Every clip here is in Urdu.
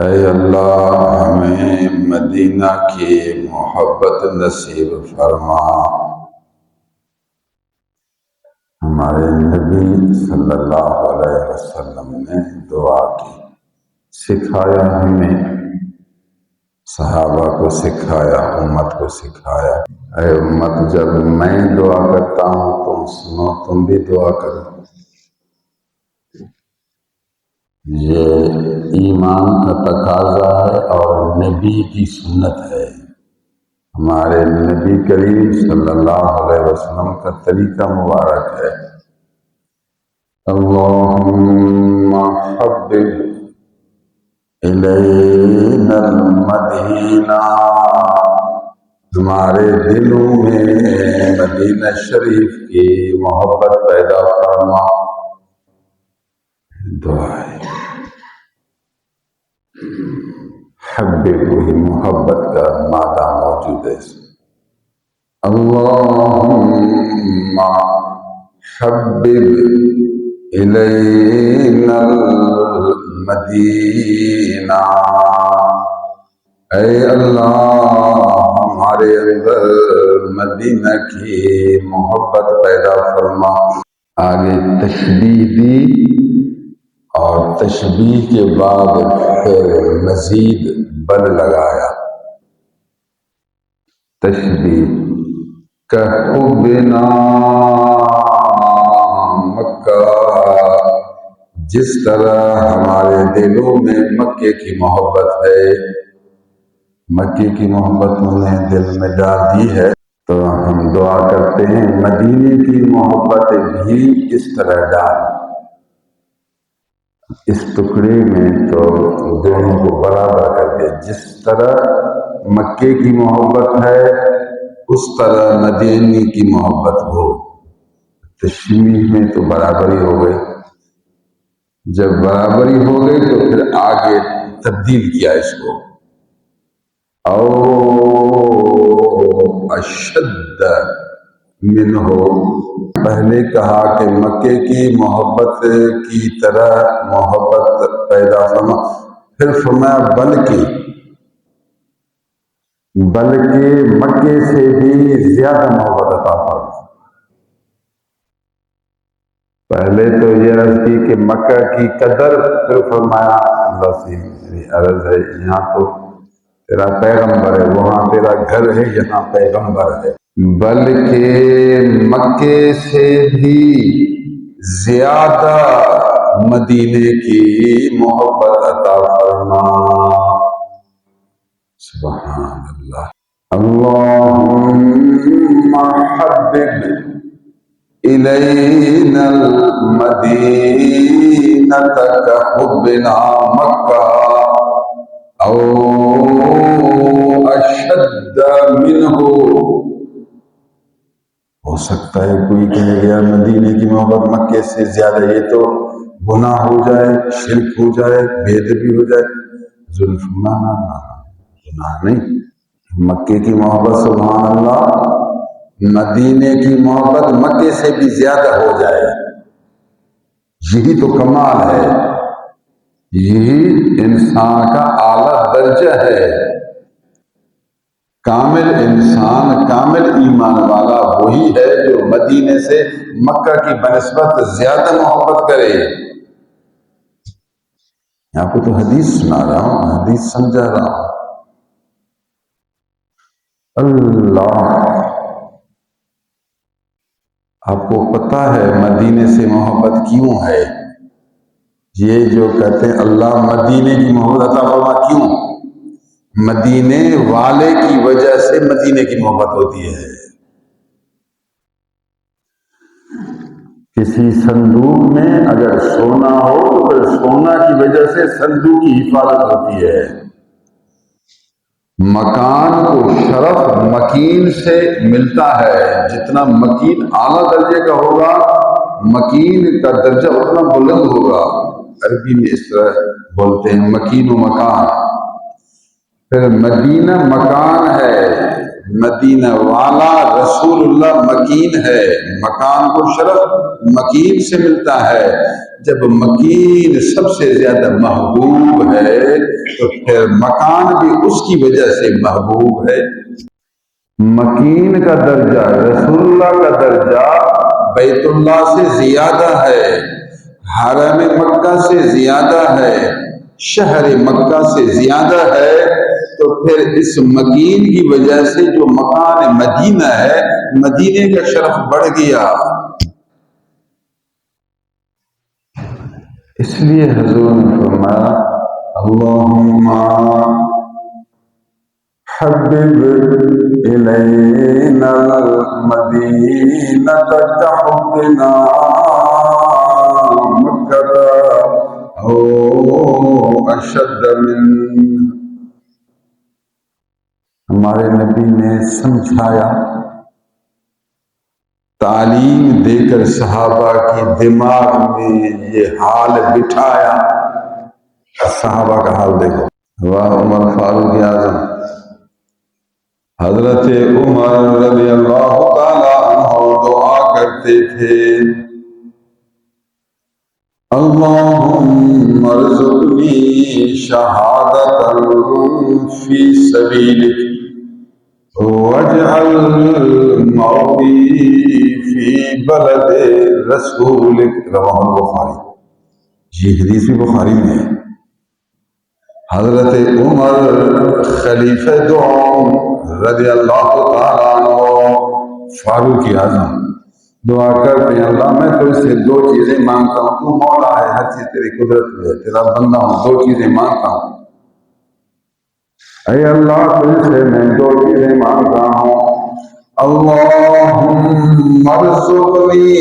اے اللہ ہمیں مدینہ کی محبت نصیب فرما۔ ہمارے نبی صلی اللہ علیہ وسلم نے دعا کی، سکھایا ہمیں، صحابہ کو سکھایا، امت کو سکھایا۔ اے امت، جب میں دعا کرتا ہوں تم سنو، تم بھی دعا کرو۔ یہ ایمان کا تقاضا ہے اور نبی کی سنت ہے۔ ہمارے نبی کریم صلی اللہ علیہ وسلم کا طریقہ مبارک ہے۔ اللہم حبب الینا المدینہ، ہمارے دلوں میں مدینہ شریف کی محبت پیدا فرما۔ دعا ہے حبب، وہی محبت کا مادہ موجود ہے۔ اللہم حبب الینا المدینہ، اے اللہ ہمارے اندر مدینہ کی محبت پیدا فرما۔ آگے تشبیہ دی اور تشبیہ کے بعد پھر مزید بل لگایا۔ تشبیہ کحبنا مکہ، جس طرح ہمارے دلوں میں مکے کی محبت ہے، مکے کی محبت انہیں دل میں ڈال دی ہے، تو ہم دعا کرتے ہیں مدینے کی محبت بھی اس طرح ڈال۔ اس ٹکڑے میں تو دونوں کو برابر کر دے، جس طرح مکے کی محبت ہے اس طرح مدینے کی محبت ہو۔ تشبیہ میں تو برابری ہو گئی، جب برابری ہو گئی تو پھر آگے تبدیل کیا اس کو، او اشد منہ، پہلے کہا کہ مکے کی محبت کی طرح محبت پیدا فرما، پھر فرمایا بلکہ مکے سے بھی زیادہ محبت عطا فرما۔ پہلے تو یہ عرض کی کہ مکہ کی قدر، پھر فرمایا اللہ سے میری عرض ہے یہاں تو تیرا پیغمبر ہے، وہاں تیرا گھر ہے، یہاں پیغمبر ہے، بلکہ مکے سے بھی زیادہ مدینے کی محبت عطا فرما۔ سبحان اللہ۔ اللہم حبب الینا المدینہ کحبنا مکہ او اشد منہ۔ ہو سکتا ہے کوئی کہے گیا مدینے کی محبت مکے سے زیادہ، یہ تو گناہ ہو جائے، شرک ہو جائے، بے ادبی ہو جائے۔ ظلم گناہ نہیں، مکے کی محبت سبحان اللہ، مدینے کی محبت مکے سے بھی زیادہ ہو جائے، یہی تو کمال ہے، یہی انسان کا اعلیٰ درجہ ہے۔ کامل انسان، کامل ایمان والا وہی ہے جو مدینے سے مکہ کی بنسبت زیادہ محبت کرے۔ آپ کو تو حدیث سنا رہا ہوں، حدیث سمجھا رہا ہوں۔ اللہ، آپ کو پتا ہے مدینے سے محبت کیوں ہے؟ یہ جو کہتے ہیں اللہ مدینے کی محبت عطا فرما، کیوں؟ مدینے والے کی وجہ سے مدینے کی محبت ہوتی ہے۔ کسی صندوق میں اگر سونا ہو تو پھر سونا کی وجہ سے صندوق کی حفاظت ہوتی ہے۔ مکان کو شرف مکین سے ملتا ہے، جتنا مکین اعلیٰ درجے کا ہوگا مکین کا درجہ اتنا بلند ہوگا۔ عربی میں اس طرح بولتے ہیں مکین و مکان۔ پھر مدینہ مکان ہے، مدینہ والا رسول اللہ مکین ہے، مکان کو شرف مکین سے ملتا ہے۔ جب مکین سب سے زیادہ محبوب ہے تو پھر مکان بھی اس کی وجہ سے محبوب ہے۔ مکین کا درجہ، رسول اللہ کا درجہ بیت اللہ سے زیادہ ہے، حرم مکہ سے زیادہ ہے، شہر مکہ سے زیادہ ہے، تو پھر اس مکین کی وجہ سے جو مکان مدینہ ہے، مدینے کا شرف بڑھ گیا۔ اس لیے حضور نے فرمایا اللہم حبب الینا المدینہ کحبنا مکہ او اشد من۔ ہمارے نبی نے سمجھایا، تعلیم دے کر صحابہ کی دماغ میں یہ حال بٹھایا۔ صحابہ کا حال دیکھو، واہ عمر فاروق اعظم، حضرت عمر رضی اللہ تعالیٰ عنہ دعا کرتے تھے اللہم ارزقنی شہادتا فی سبیلک واجعل موتی فی بلد رسولک، رواہ البخاری۔ یہ حدیث بھی بخاری میں ہے۔ حضرت عمر خلیفہ دوم رضی اللہ تعالیٰ عنہ فاروق اعظم دعا کرتے ہیں اللہ میں تو اس سے دو چیزیں مانگتا ہوں، تو مولا ہے، ہر چیز تیری قدرت میں ہے، تیرا بندہ ہوں، دو چیزیں مانگتا ہوں۔ اے اللہ تجھ سے میں دو چیزیں مانگتا ہوں، اللہم ارزقنی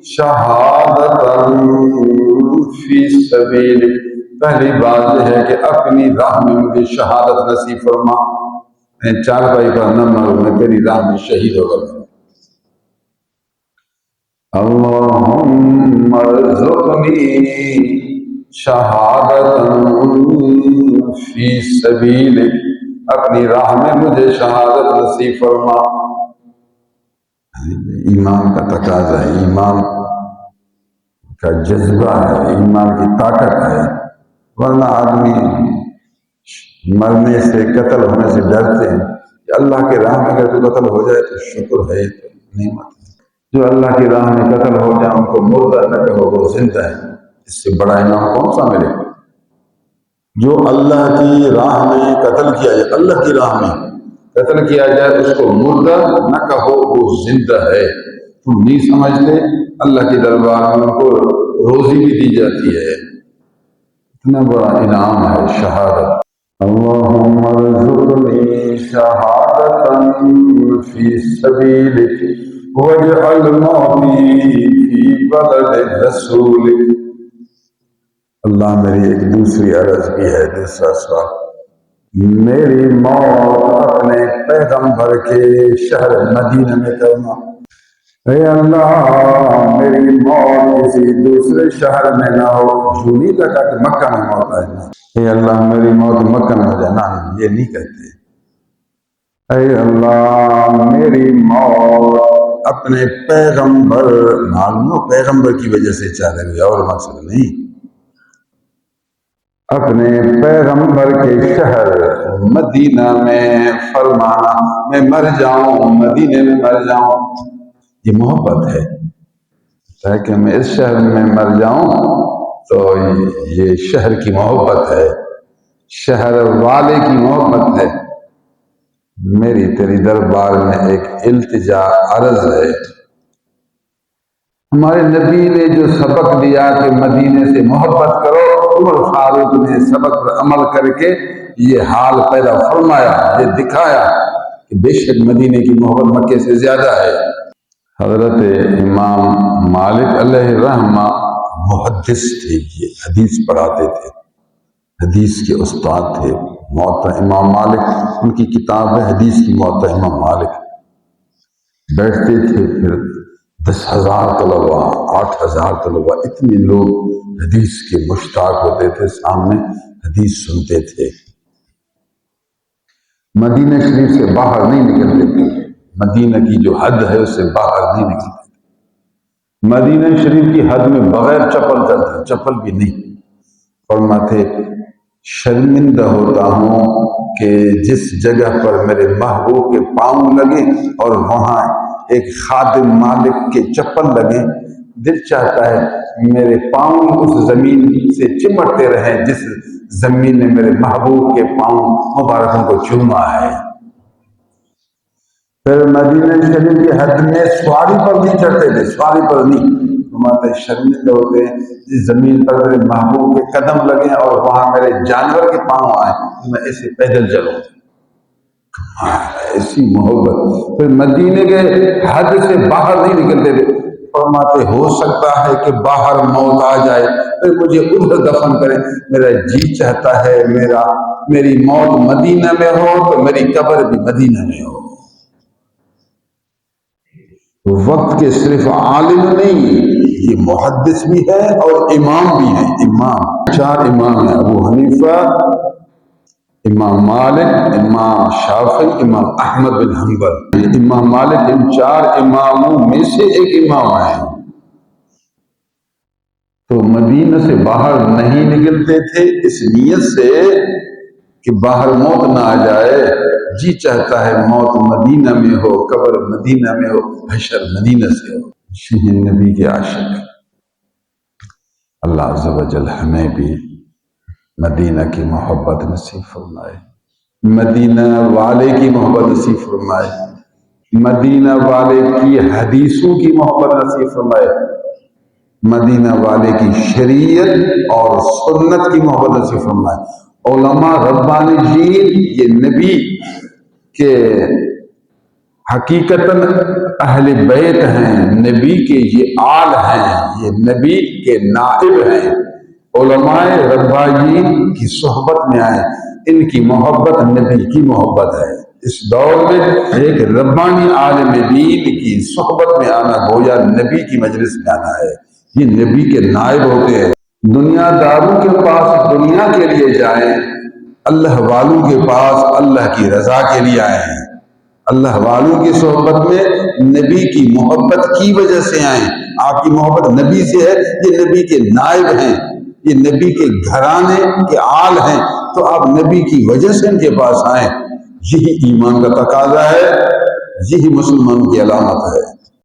شہادتا فی سبیلک، پہلی بات یہ ہے کہ اپنی راہ میں مجھے شہادت نصیب فرما، میں چارپائی پر نہ مروں، میں تیری راہ میں شہید ہو گیا۔ اللہم ارزقنی شہادتا فی سبیلک، اپنی راہ میں مجھے شہادت نصیب فرما۔ ایمان کا تقاضا ہے، ایمان کا جذبہ ہے، ایمان کی طاقت ہے، ورنہ آدمی مرنے سے، قتل ہونے سے ڈرتے ہیں کہ اللہ کے راہ میں اگر تو قتل ہو جائے تو شکر ہے، تو نعمت ہے۔ جو اللہ کی راہ میں قتل ہو جائے ان کو مردہ نہ کہو، وہ زندہ ہے، اس سے بڑا انعام کون سا ملے؟ جو اللہ کی راہ میں قتل کیا جائے، اللہ کی راہ میں قتل کیا جائے، اس کو مردہ نہ کہو، وہ زندہ ہے۔ تم نہیں سمجھتے اللہ کے دربار میں ان کو روزی بھی دی جاتی ہے، اتنا بڑا انعام ہے شہادت۔ اللہم ارزقنی شہادتا فی سبیلک واجعل موتی فی بلد رسولک۔ اللہ میری ایک دوسری عرض بھی ہے، دوسرا سوال، میری موت اپنے پیغمبر کے شہر مدینہ میں کرنا۔ اے اللہ میری موت کسی دوسرے شہر میں نہ ہو، یوں نہیں کہتا کہ مکہ میں موت آئے نا، اے اللہ میری موت مکہ میں ہو جائے، نہ یہ نہیں کہتے۔ اے اللہ میری موت اپنے پیغمبر، معلوم ہو پیغمبر کی وجہ سے چاہتے ہوئے، اور مقصد نہیں، اپنے پیغمبر کے شہر مدینہ میں فرمانا میں مر جاؤں، مدینے میں مر جاؤں، یہ محبت ہے تاکہ میں اس شہر میں مر جاؤں، تو یہ شہر کی محبت ہے، شہر والے کی محبت ہے۔ میری تیری دربار میں ایک التجا عرض ہے، ہمارے نبی نے جو سبق دیا کہ مدینے سے محبت کرو، عمر فاروق نے سبق پر عمل کر کے یہ حال پیدا فرمایا، یہ دکھایا کہ بے شک مدینے کی محبت مکے سے زیادہ ہے۔ حضرت امام مالک علیہ رحمہ محدث تھے، یہ حدیث پڑھاتے تھے، حدیث کے استاد تھے، موطا امام مالک ان کی کتاب ہے حدیث کی موطا امام مالک۔ بیٹھتے تھے، پھر 10,000 طلباء، 8,000 طلباء، اتنے لوگ حدیث کے مشتاق ہوتے تھے، سامنے حدیث سنتے تھے۔ مدینہ شریف سے باہر نہیں نکلتے تھے، مدینہ کی جو حد ہے اس سے باہر نہیں نکلتے تھے۔ مدینہ شریف کی حد میں بغیر چپل چلتے، چپل بھی نہیں۔ فرماتے شرمندہ ہوتا ہوں کہ جس جگہ پر میرے محبوب کے پاؤں لگے اور وہاں ایک خادم مالک کے چپل لگے، دل چاہتا ہے میرے پاؤں اس زمین سے چمٹتے رہیں جس زمین نے میرے محبوب کے پاؤں مبارکوں کو چوما ہے۔ پھر مدینہ شریف کی حد میں سواری پر نہیں چڑھتے تھے، سواری پر نہیں۔ فرماتے شرمندہ ہوتے ہیں جس زمین پر میرے محبوب کے قدم لگے اور وہاں میرے جانور کے پاؤں آئے تو میں ایسے پیدل چلوں۔ ایسی محبت۔ پھر مدینے کے حد سے باہر نہیں نکلتے تھے۔ فرماتے ہو سکتا ہے کہ باہر موت آ جائے پھر مجھے ادھر دفن کریں، میرا جی چاہتا ہے میری موت مدینہ میں ہو تو میری قبر بھی مدینہ میں ہو۔ وقت کے صرف عالم نہیں، یہ محدث بھی ہے اور امام بھی ہے۔ امام 4 امام ہیں، ابو حنیفہ، امام مالک، امام شافعی، امام احمد بن حنبل۔ امام مالک ان 4 اماموں میں سے ایک امام ہیں۔ تو مدینہ سے باہر نہیں نکلتے تھے اس نیت سے کہ باہر موت نہ آ جائے۔ جی چاہتا ہے موت مدینہ میں ہو، قبر مدینہ میں ہو، حشر مدینہ سے ہو۔ شہید نبی کے عاشق اللہ عز و جل ہمیں بھی مدینہ کی محبت نصیب فرمائے، مدینہ والے کی محبت نصیب فرمائے، مدینہ والے کی حدیثوں کی محبت نصیب فرمائے، مدینہ والے کی شریعت اور سنت کی محبت نصیب فرمائے۔ علماء ربانیین یہ نبی کے حقیقتاً اہل بیت ہیں، نبی کے یہ آل ہیں، یہ نبی کے نائب ہیں۔ علماء ربانیین کی صحبت میں آئے، ان کی محبت نبی کی محبت ہے۔ اس دور میں ایک ربانی عالم دین کی صحبت میں آنا گویا نبی کی مجلس میں آنا ہے، یہ نبی کے نائب ہوتے ہیں۔ دنیا داروں کے پاس دنیا کے لیے جائیں، اللہ والوں کے پاس اللہ کی رضا کے لیے آئے ہیں۔ اللہ والوں کی صحبت میں نبی کی محبت کی وجہ سے آئیں۔ آپ کی محبت نبی سے ہے، یہ نبی کے نائب ہیں، یہ نبی کے گھرانے کے آل ہیں، تو آپ نبی کی وجہ سے ان کے پاس آئیں۔ یہی ایمان کا تقاضا ہے، یہی مسلمان کی علامت ہے۔